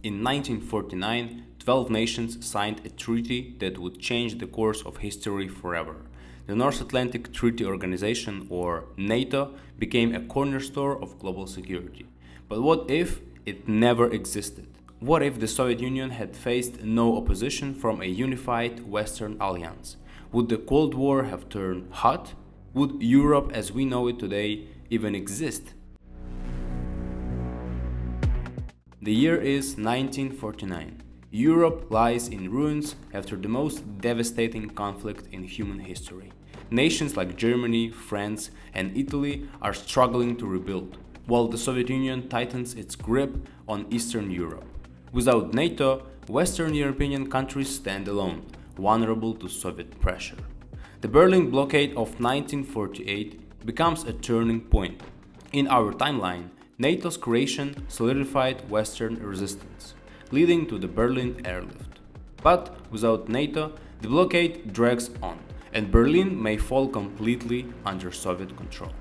In 1949, 12 nations signed a treaty that would change the course of history forever. The North Atlantic Treaty Organization, or NATO, became a cornerstone of global security. But what if it never existed? What if the Soviet Union had faced no opposition from a unified Western alliance? Would the Cold War have turned hot? Would Europe as we know it today even exist? The year is 1949. Europe lies in ruins after the most devastating conflict in human history. Nations like Germany, France, and Italy are struggling to rebuild, while the Soviet Union tightens its grip on Eastern Europe. Without NATO, Western European countries stand alone, vulnerable to Soviet pressure. The Berlin blockade of 1948 becomes a turning point. In our timeline, NATO's creation solidified Western resistance, leading to the Berlin airlift. But without NATO, the blockade drags on, and Berlin may fall completely under Soviet control.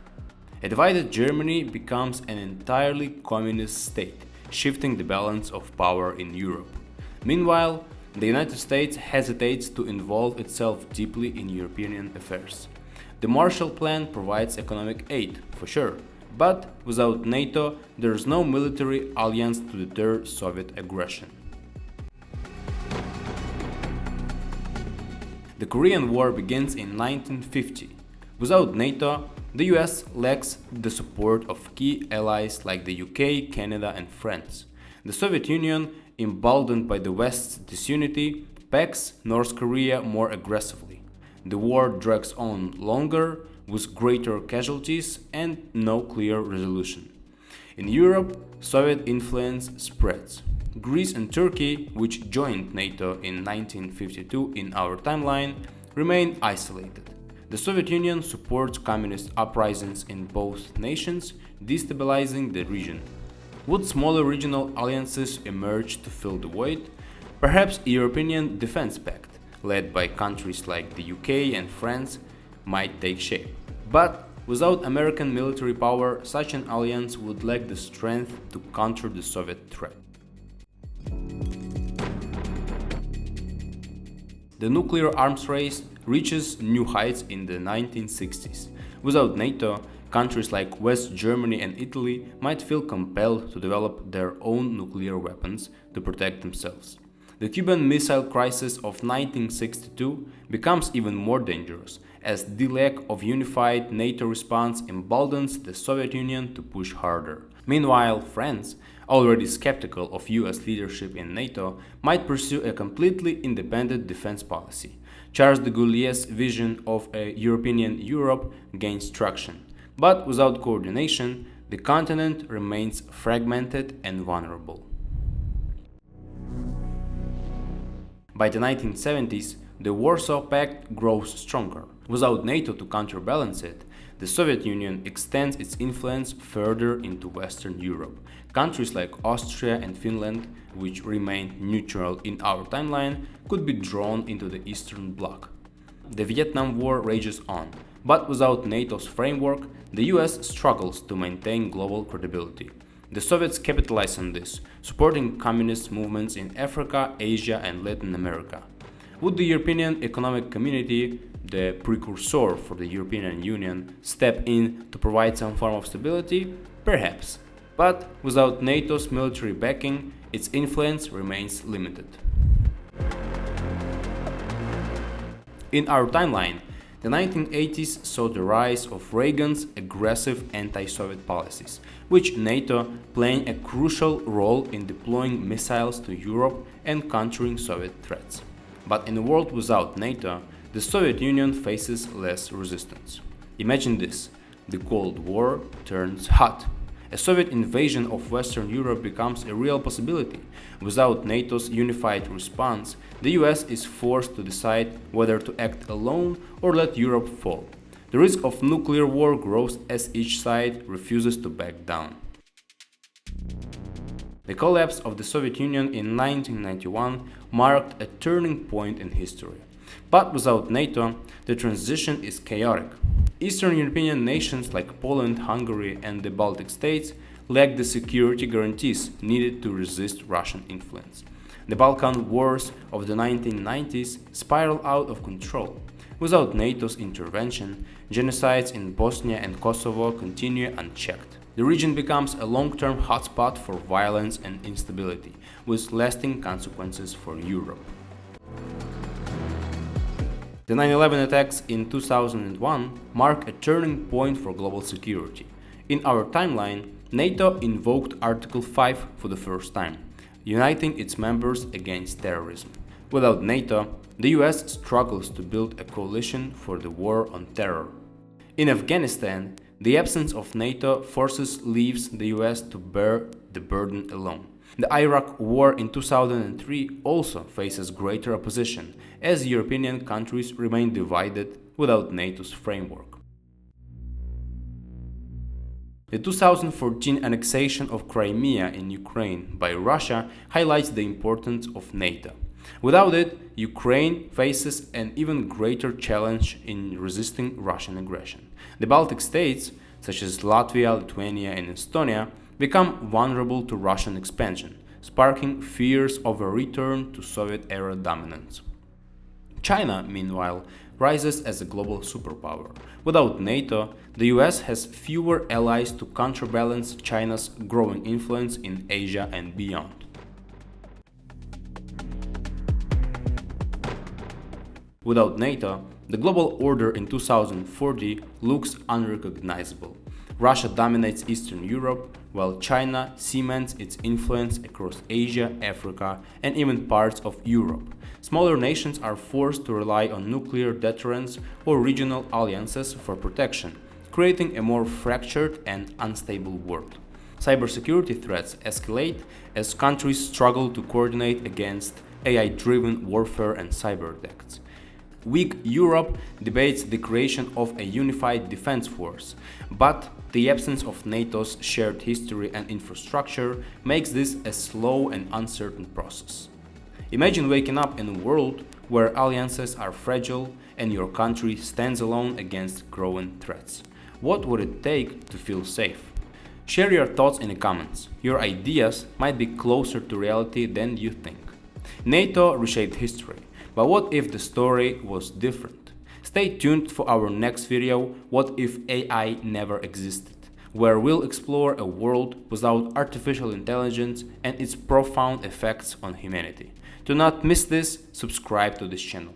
A divided Germany becomes an entirely communist state, shifting the balance of power in Europe. Meanwhile, the United States hesitates to involve itself deeply in European affairs. The Marshall Plan provides economic aid, for sure, but without NATO, there is no military alliance to deter Soviet aggression. The Korean War begins in 1950. Without NATO, the US lacks the support of key allies like the UK, Canada, and France. The Soviet Union, emboldened by the West's disunity, backs North Korea more aggressively. The war drags on longer, with greater casualties and no clear resolution. In Europe, Soviet influence spreads. Greece and Turkey, which joined NATO in 1952 in our timeline, remain isolated. The Soviet Union supports communist uprisings in both nations, destabilizing the region. Would smaller regional alliances emerge to fill the void? Perhaps a European Defense Pact, led by countries like the UK and France, might take shape. But without American military power, such an alliance would lack the strength to counter the Soviet threat. The nuclear arms race reaches new heights in the 1960s. Without NATO, countries like West Germany and Italy might feel compelled to develop their own nuclear weapons to protect themselves. The Cuban Missile Crisis of 1962 becomes even more dangerous, as the lack of unified NATO response emboldens the Soviet Union to push harder. Meanwhile, France, already skeptical of US leadership in NATO, might pursue a completely independent defense policy. Charles de Gaulle's vision of a European Europe gains traction, but without coordination, the continent remains fragmented and vulnerable. By the 1970s, the Warsaw Pact grows stronger. Without NATO to counterbalance it, the Soviet Union extends its influence further into Western Europe. Countries like Austria and Finland, which remain neutral in our timeline, could be drawn into the Eastern Bloc. The Vietnam War rages on, but without NATO's framework, the US struggles to maintain global credibility. The Soviets capitalize on this, supporting communist movements in Africa, Asia, and Latin America. Would the European Economic Community, the precursor for the European Union, step in to provide some form of stability? Perhaps. But without NATO's military backing, its influence remains limited. In our timeline, the 1980s saw the rise of Reagan's aggressive anti-Soviet policies, with NATO playing a crucial role in deploying missiles to Europe and countering Soviet threats. But in a world without NATO, the Soviet Union faces less resistance. Imagine this: the Cold War turns hot. A Soviet invasion of Western Europe becomes a real possibility. Without NATO's unified response, the US is forced to decide whether to act alone or let Europe fall. The risk of nuclear war grows as each side refuses to back down. The collapse of the Soviet Union in 1991 marked a turning point in history. But without NATO, the transition is chaotic. Eastern European nations like Poland, Hungary, and the Baltic states lacked the security guarantees needed to resist Russian influence. The Balkan Wars of the 1990s spiraled out of control. Without NATO's intervention, genocides in Bosnia and Kosovo continue unchecked. The region becomes a long-term hotspot for violence and instability, with lasting consequences for Europe. The 9/11 attacks in 2001 mark a turning point for global security. In our timeline, NATO invoked Article 5 for the first time, uniting its members against terrorism. Without NATO, the US struggles to build a coalition for the war on terror. In Afghanistan, the absence of NATO forces leaves the US to bear the burden alone. The Iraq War in 2003 also faces greater opposition, as European countries remain divided without NATO's framework. The 2014 annexation of Crimea in Ukraine by Russia highlights the importance of NATO. Without it, Ukraine faces an even greater challenge in resisting Russian aggression. The Baltic states, such as Latvia, Lithuania, and Estonia, become vulnerable to Russian expansion, sparking fears of a return to Soviet-era dominance. China, meanwhile, rises as a global superpower. Without NATO, the US has fewer allies to counterbalance China's growing influence in Asia and beyond. Without NATO, the global order in 2040 looks unrecognizable. Russia dominates Eastern Europe, while China cements its influence across Asia, Africa, and even parts of Europe. Smaller nations are forced to rely on nuclear deterrence or regional alliances for protection, creating a more fractured and unstable world. Cybersecurity threats escalate as countries struggle to coordinate against AI-driven warfare and cyber attacks. Weak Europe debates the creation of a unified defense force, but the absence of NATO's shared history and infrastructure makes this a slow and uncertain process. Imagine waking up in a world where alliances are fragile and your country stands alone against growing threats. What would it take to feel safe? Share your thoughts in the comments. Your ideas might be closer to reality than you think. NATO reshaped history. But what if the story was different? Stay tuned for our next video, What If AI Never Existed, where we'll explore a world without artificial intelligence and its profound effects on humanity. Do not miss this, subscribe to this channel.